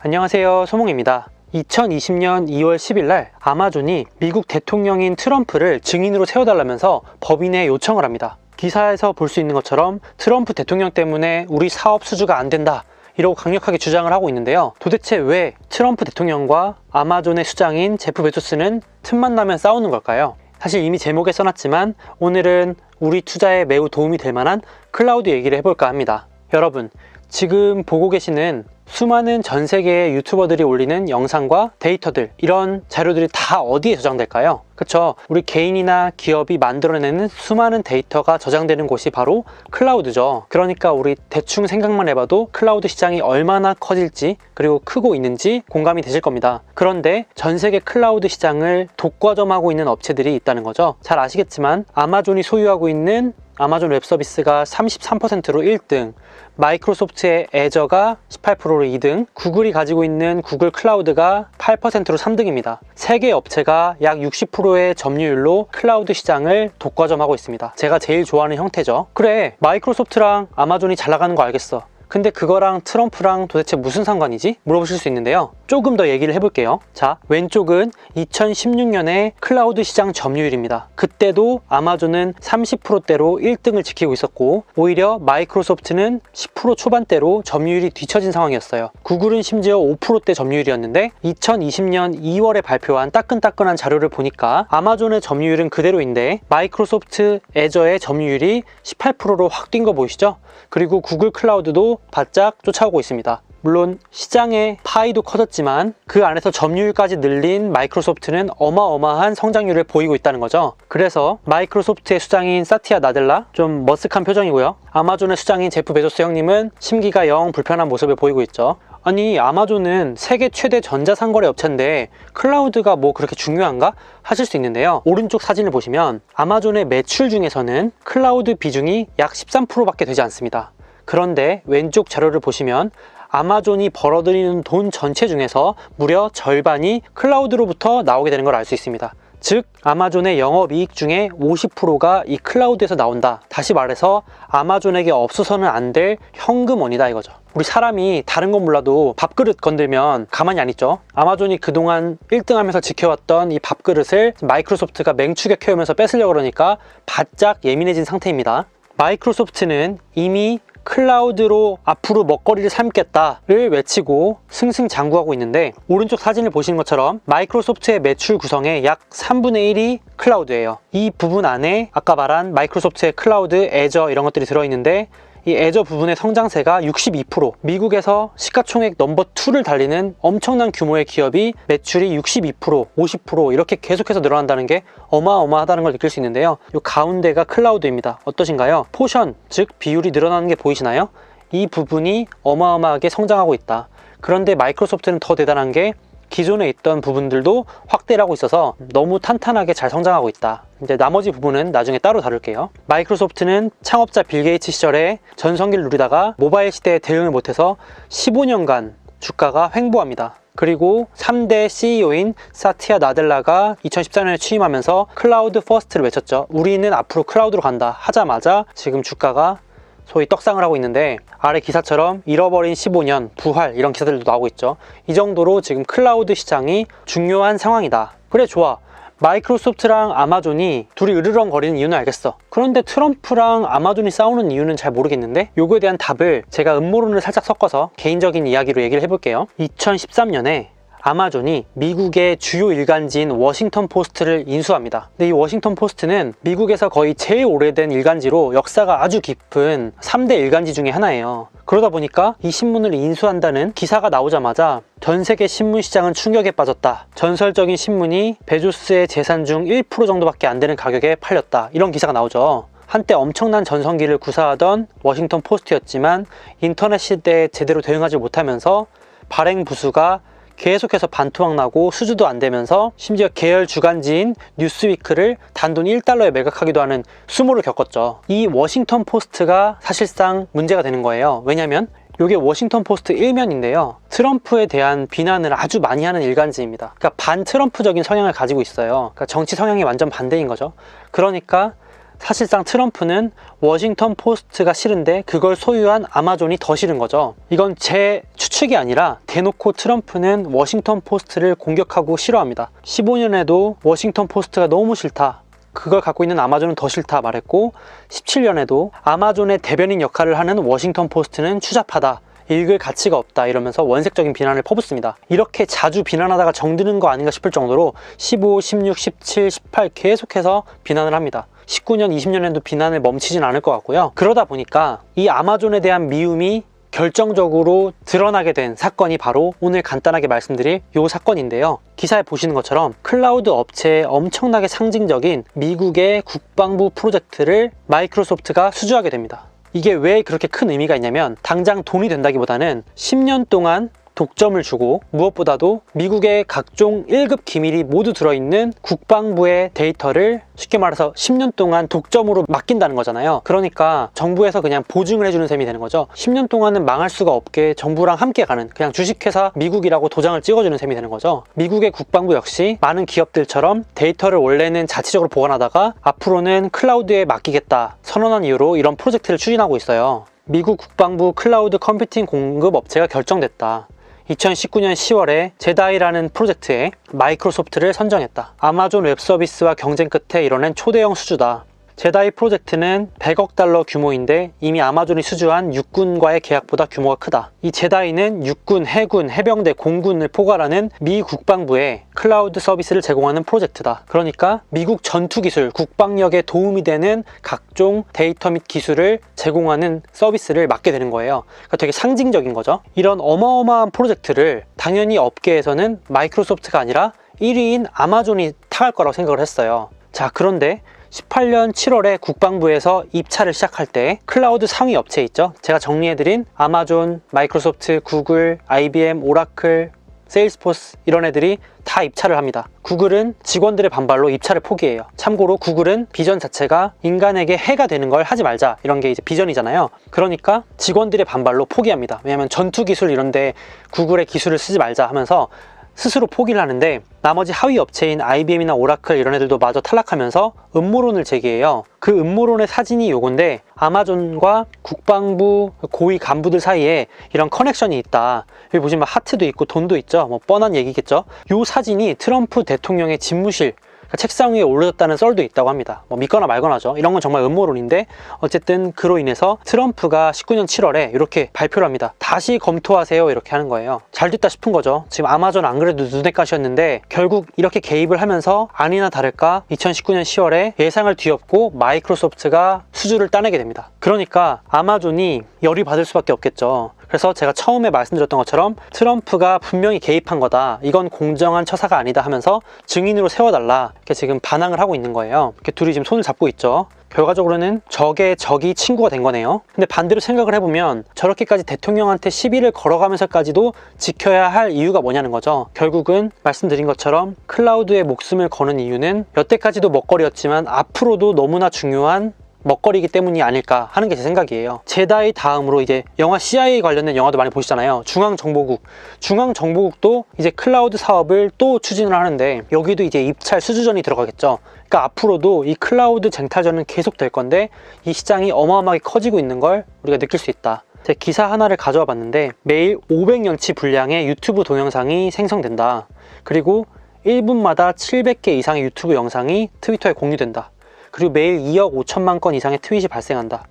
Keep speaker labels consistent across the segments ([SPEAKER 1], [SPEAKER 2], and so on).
[SPEAKER 1] 안녕하세요, 소몽입니다. 2020년 2월 10일 날 아마존이 미국 대통령인 트럼프를 증인으로 세워달라면서 법인에 요청을 합니다. 기사에서 볼 수 있는 것처럼 트럼프 대통령 때문에 우리 사업 수주가 안 된다, 이러고 강력하게 주장을 하고 있는데요. 도대체 왜 트럼프 대통령과 아마존의 수장인 제프 베조스는 틈만 나면 싸우는 걸까요? 사실 이미 제목에 써놨지만 오늘은 우리 투자에 매우 도움이 될 만한 클라우드 얘기를 해볼까 합니다. 여러분, 지금 보고 계시는 수많은 전 세계의 유튜버들이 올리는 영상과 데이터들, 이런 자료들이 다 어디에 저장될까요? 그쵸? 우리 개인이나 기업이 만들어내는 수많은 데이터가 저장되는 곳이 바로 클라우드죠. 그러니까 우리 대충 생각만 해봐도 클라우드 시장이 얼마나 커질지, 그리고 크고 있는지 공감이 되실 겁니다. 그런데 전 세계 클라우드 시장을 독과점하고 있는 업체들이 있다는 거죠. 잘 아시겠지만 아마존이 소유하고 있는 아마존 웹 서비스가 33%로 1등, 마이크로소프트의 애저가 18%로 2등, 구글이 가지고 있는 구글 클라우드가 8%로 3등입니다. 세 개 업체가 약 60%의 점유율로 클라우드 시장을 독과점하고 있습니다. 제가 제일 좋아하는 형태죠. 그래, 마이크로소프트랑 아마존이 잘 나가는 거 알겠어. 근데 그거랑 트럼프랑 도대체 무슨 상관이지? 물어보실 수 있는데요. 조금 더 얘기를 해볼게요. 자, 왼쪽은 2016년의 클라우드 시장 점유율입니다. 그때도 아마존은 30%대로 1등을 지키고 있었고, 오히려 마이크로소프트는 10% 초반대로 점유율이 뒤처진 상황이었어요. 구글은 심지어 5%대 점유율이었는데 2020년 2월에 발표한 따끈따끈한 자료를 보니까 아마존의 점유율은 그대로인데 마이크로소프트 애저의 점유율이 18%로 확 뛴 거 보이시죠? 그리고 구글 클라우드도 바짝 쫓아오고 있습니다. 물론 시장의 파이도 커졌지만 그 안에서 점유율까지 늘린 마이크로소프트는 어마어마한 성장률을 보이고 있다는 거죠. 그래서 마이크로소프트의 수장인 사티아 나델라, 좀 머쓱한 표정이고요. 아마존의 수장인 제프 베조스 형님은 심기가 영 불편한 모습을 보이고 있죠. 아니, 아마존은 세계 최대 전자상거래 업체인데 클라우드가 뭐 그렇게 중요한가? 하실 수 있는데요. 오른쪽 사진을 보시면 아마존의 매출 중에서는 클라우드 비중이 약 13%밖에 되지 않습니다. 그런데 왼쪽 자료를 보시면 아마존이 벌어들이는 돈 전체 중에서 무려 절반이 클라우드로부터 나오게 되는 걸 알 수 있습니다. 즉, 아마존의 영업이익 중에 50%가 이 클라우드에서 나온다. 다시 말해서 아마존에게 없어서는 안 될 현금원이다 이거죠. 우리 사람이 다른 건 몰라도 밥그릇 건들면 가만히 안 있죠. 아마존이 그동안 1등 하면서 지켜왔던 이 밥그릇을 마이크로소프트가 맹추격해오면서 뺏으려고 그러니까 바짝 예민해진 상태입니다. 마이크로소프트는 이미 클라우드로 앞으로 먹거리를 삶겠다를 외치고 승승장구하고 있는데, 오른쪽 사진을 보시는 것처럼 마이크로소프트의 매출 구성의 약 3분의 1이 클라우드예요. 이 부분 안에 아까 말한 마이크로소프트의 클라우드, 애저 이런 것들이 들어있는데, 이 애저 부분의 성장세가 62%, 미국에서 시가총액 넘버 2를 달리는 엄청난 규모의 기업이 매출이 62%, 50% 이렇게 계속해서 늘어난다는 게 어마어마하다는 걸 느낄 수 있는데요. 이 가운데가 클라우드입니다. 어떠신가요? 포션, 즉 비율이 늘어나는 게 보이시나요? 이 부분이 어마어마하게 성장하고 있다. 그런데 마이크로소프트는 더 대단한 게 기존에 있던 부분들도 확대를 하고 있어서 너무 탄탄하게 잘 성장하고 있다. 이제 나머지 부분은 나중에 따로 다룰게요. 마이크로소프트는 창업자 빌 게이츠 시절에 전성기를 누리다가 모바일 시대에 대응을 못해서 15년간 주가가 횡보합니다. 그리고 3대 CEO인 사티아 나델라가 2014년에 취임하면서 클라우드 퍼스트를 외쳤죠. 우리는 앞으로 클라우드로 간다 하자마자 지금 주가가 소위 떡상을 하고 있는데, 아래 기사처럼 잃어버린 15년, 부활 이런 기사들도 나오고 있죠. 이 정도로 지금 클라우드 시장이 중요한 상황이다. 그래, 좋아. 마이크로소프트랑 아마존이 둘이 으르렁거리는 이유는 알겠어. 그런데 트럼프랑 아마존이 싸우는 이유는 잘 모르겠는데, 요거에 대한 답을 제가 음모론을 살짝 섞어서 개인적인 이야기로 얘기를 해볼게요. 2013년에 아마존이 미국의 주요 일간지인 워싱턴 포스트를 인수합니다. 근데 이 워싱턴 포스트는 미국에서 거의 제일 오래된 일간지로 역사가 아주 깊은 3대 일간지 중에 하나예요. 그러다 보니까 이 신문을 인수한다는 기사가 나오자마자 전 세계 신문 시장은 충격에 빠졌다. 전설적인 신문이 베조스의 재산 중 1% 정도밖에 안 되는 가격에 팔렸다. 이런 기사가 나오죠. 한때 엄청난 전성기를 구사하던 워싱턴 포스트였지만 인터넷 시대에 제대로 대응하지 못하면서 발행 부수가 계속해서 반토막 나고 수주도 안 되면서 심지어 계열 주간지인 뉴스위크를 단돈 1달러에 매각하기도 하는 수모를 겪었죠. 이 워싱턴 포스트가 사실상 문제가 되는 거예요. 왜냐면 이게 워싱턴 포스트 일면인데요. 트럼프에 대한 비난을 아주 많이 하는 일간지입니다. 그러니까 반트럼프적인 성향을 가지고 있어요. 그러니까 정치 성향이 완전 반대인 거죠. 그러니까 사실상 트럼프는 워싱턴 포스트가 싫은데 그걸 소유한 아마존이 더 싫은 거죠. 이건 제 추측이 아니라 대놓고 트럼프는 워싱턴 포스트를 공격하고 싫어합니다. 15년에도 워싱턴 포스트가 너무 싫다, 그걸 갖고 있는 아마존은 더 싫다 말했고, 17년에도 아마존의 대변인 역할을 하는 워싱턴 포스트는 추잡하다, 읽을 가치가 없다 이러면서 원색적인 비난을 퍼붓습니다. 이렇게 자주 비난하다가 정드는 거 아닌가 싶을 정도로 15, 16, 17, 18 계속해서 비난을 합니다. 19년, 20년에도 비난을 멈추진 않을 것 같고요. 그러다 보니까 이 아마존에 대한 미움이 결정적으로 드러나게 된 사건이 바로 오늘 간단하게 말씀드릴 이 사건인데요. 기사에 보시는 것처럼 클라우드 업체의 엄청나게 상징적인 미국의 국방부 프로젝트를 마이크로소프트가 수주하게 됩니다. 이게 왜 그렇게 큰 의미가 있냐면, 당장 돈이 된다기보다는 10년 동안 독점을 주고 무엇보다도 미국의 각종 1급 기밀이 모두 들어있는 국방부의 데이터를 쉽게 말해서 10년 동안 독점으로 맡긴다는 거잖아요. 그러니까 정부에서 그냥 보증을 해주는 셈이 되는 거죠. 10년 동안은 망할 수가 없게 정부랑 함께 가는, 그냥 주식회사 미국이라고 도장을 찍어주는 셈이 되는 거죠. 미국의 국방부 역시 많은 기업들처럼 데이터를 원래는 자체적으로 보관하다가 앞으로는 클라우드에 맡기겠다 선언한 이유로 이런 프로젝트를 추진하고 있어요. 미국 국방부 클라우드 컴퓨팅 공급 업체가 결정됐다. 2019년 10월에 제다이라는 프로젝트에 마이크로소프트를 선정했다. 아마존 웹서비스와 경쟁 끝에 이뤄낸 초대형 수주다. 제다이 프로젝트는 100억 달러 규모인데 이미 아마존이 수주한 육군과의 계약보다 규모가 크다. 이 제다이는 육군, 해군, 해병대, 공군을 포괄하는 미 국방부에 클라우드 서비스를 제공하는 프로젝트다. 그러니까 미국 전투기술, 국방력에 도움이 되는 각종 데이터 및 기술을 제공하는 서비스를 맡게 되는 거예요. 그러니까 되게 상징적인 거죠. 이런 어마어마한 프로젝트를 당연히 업계에서는 마이크로소프트가 아니라 1위인 아마존이 타갈 거라고 생각을 했어요. 자, 그런데 18년 7월에 국방부에서 입찰을 시작할 때 클라우드 상위 업체 있죠? 제가 정리해드린 아마존, 마이크로소프트, 구글, IBM, 오라클, 세일스포스 이런 애들이 다 입찰을 합니다. 구글은 직원들의 반발로 입찰을 포기해요. 참고로 구글은 비전 자체가 인간에게 해가 되는 걸 하지 말자, 이런 게 이제 비전이잖아요. 그러니까 직원들의 반발로 포기합니다. 왜냐하면 전투기술 이런데 구글의 기술을 쓰지 말자 하면서 스스로 포기를 하는데, 나머지 하위 업체인 IBM이나 오라클 이런 애들도 마저 탈락하면서 음모론을 제기해요. 그 음모론의 사진이 요건데, 아마존과 국방부 고위 간부들 사이에 이런 커넥션이 있다. 여기 보시면 하트도 있고 돈도 있죠. 뭐 뻔한 얘기겠죠. 요 사진이 트럼프 대통령의 집무실, 책상 위에 올려졌다는 썰도 있다고 합니다. 뭐 믿거나 말거나죠. 이런 건 정말 음모론인데, 어쨌든 그로 인해서 트럼프가 19년 7월에 이렇게 발표를 합니다. 다시 검토하세요, 이렇게 하는 거예요. 잘 됐다 싶은 거죠. 지금 아마존 안 그래도 눈에 가시였는데 결국 이렇게 개입을 하면서 아니나 다를까 2019년 10월에 예상을 뒤엎고 마이크로소프트가 수주를 따내게 됩니다. 그러니까 아마존이 열이 받을 수밖에 없겠죠. 그래서 제가 처음에 말씀드렸던 것처럼 트럼프가 분명히 개입한 거다, 이건 공정한 처사가 아니다 하면서 증인으로 세워달라, 이렇게 지금 반항을 하고 있는 거예요. 이렇게 둘이 지금 손을 잡고 있죠. 결과적으로는 적의 적이 친구가 된 거네요. 근데 반대로 생각을 해보면 저렇게까지 대통령한테 시비를 걸어가면서까지도 지켜야 할 이유가 뭐냐는 거죠. 결국은 말씀드린 것처럼 클라우드에 목숨을 거는 이유는 여태까지도 먹거리였지만 앞으로도 너무나 중요한 먹거리이기 때문이 아닐까 하는 게 제 생각이에요. 제다이 다음으로 이제 영화 CIA 관련된 영화도 많이 보시잖아요. 중앙정보국. 중앙정보국도 이제 클라우드 사업을 또 추진을 하는데 여기도 이제 입찰 수주전이 들어가겠죠. 그러니까 앞으로도 이 클라우드 쟁탈전은 계속 될 건데 이 시장이 어마어마하게 커지고 있는 걸 우리가 느낄 수 있다. 제 기사 하나를 가져와 봤는데 매일 500년치 분량의 유튜브 동영상이 생성된다. 그리고 1분마다 700개 이상의 유튜브 영상이 트위터에 공유된다. 그리고 매일 2억 5천만 건 이상의 트윗이 발생한다.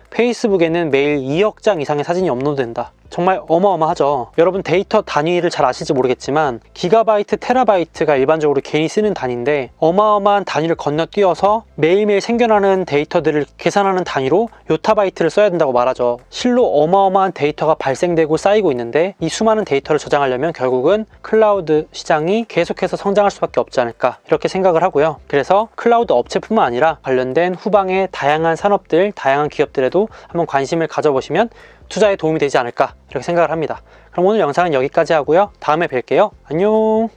[SPEAKER 1] 페이스북에는 매일 2억 장 이상의 사진이 업로드된다. 정말 어마어마하죠. 여러분 데이터 단위를 잘 아실지 모르겠지만 기가바이트, 테라바이트가 일반적으로 개인이 쓰는 단위인데 어마어마한 단위를 건너뛰어서 매일매일 생겨나는 데이터들을 계산하는 단위로 요타바이트를 써야 된다고 말하죠. 실로 어마어마한 데이터가 발생되고 쌓이고 있는데 이 수많은 데이터를 저장하려면 결국은 클라우드 시장이 계속해서 성장할 수밖에 없지 않을까, 이렇게 생각을 하고요. 그래서 클라우드 업체뿐만 아니라 관련된 후방의 다양한 산업들, 다양한 기업들에도 한번 관심을 가져보시면 투자에 도움이 되지 않을까, 이렇게 생각을 합니다. 그럼 오늘 영상은 여기까지 하고요. 다음에 뵐게요. 안녕.